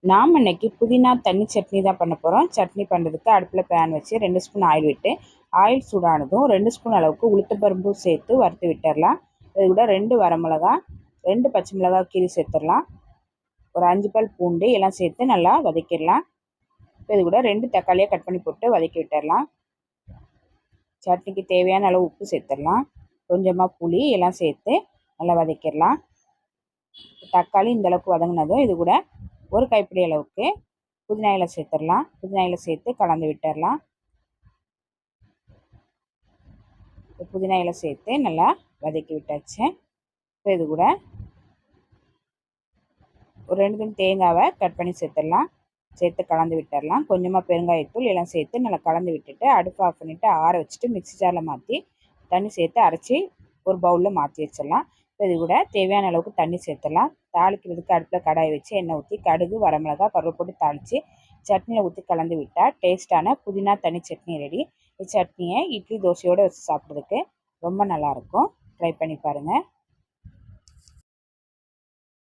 நாம் இன்னைக்கு புதினா தண்ணி சட்னி தான் பண்ண போகிறோம். சட்னி பண்ணுறதுக்கு அடுப்பில் பேன் வச்சு 2 ஸ்பூன் ஆயில் விட்டு ஆயில் சூடானதும் 2 ஸ்பூன் அளவுக்கு உளுத்தம்பருப்பும் சேர்த்து வறுத்து விட்டுடலாம். இது கூட 2 வரமிளகா 2 பச்சை மிளகா கீரி சேர்த்துடலாம். ஒரு 5 பல் பூண்டு எல்லாம் சேர்த்து நல்லா வதக்கிடலாம். இது கூட 2 தக்காளியை கட் பண்ணி போட்டு வதக்கி விட்டுடலாம். சட்னிக்கு தேவையான அளவு உப்பு சேர்த்துடலாம். கொஞ்சமாக புளி எல்லாம் சேர்த்து நல்லா வதக்கிடலாம். தக்காளி இந்தளவுக்கு வதங்கினதும் இது கூட ஒரு கைப்பிடி அளவுக்கு புதினா இலை சேர்த்துடலாம். புதினா இலை சேர்த்து கலந்து விட்டுடலாம். புதினா இலை சேர்த்து நல்லா வதக்கி விட்டாச்சு. இப்போ இது கூட ஒரு 2 துண்டு தேங்காவை கட் பண்ணி சேர்த்துடலாம். சேர்த்து கலந்து விட்டுடலாம். கொஞ்சமாக பெருங்காயத்தூள் எல்லாம் சேர்த்து நல்லா கலந்து விட்டுட்டு அடுப்பு ஆஃப் பண்ணிவிட்டு ஆற வச்சுட்டு மிக்ஸி ஜாரில் மாற்றி தண்ணி சேர்த்து அரைச்சி ஒரு பவுலில் மாற்றி வச்சிடலாம். இப்போ இது கூட தேவையான அளவுக்கு தண்ணி சேர்த்துடலாம். தாளிக்கிறதுக்கு அடுப்பில் கடாய் வச்சு எண்ணெய் ஊற்றி கடுகு வரமிளகா கருவேப்பிலை போட்டு தாளித்து சட்னியில் ஊற்றி கலந்து விட்டால் டேஸ்ட்டான புதினா தண்ணி சட்னி ரெடி. இந்த சட்னியை இட்லி தோசையோடு வச்சு சாப்பிட்றதுக்கு ரொம்ப நல்லாயிருக்கும். ட்ரை பண்ணி பாருங்கள்.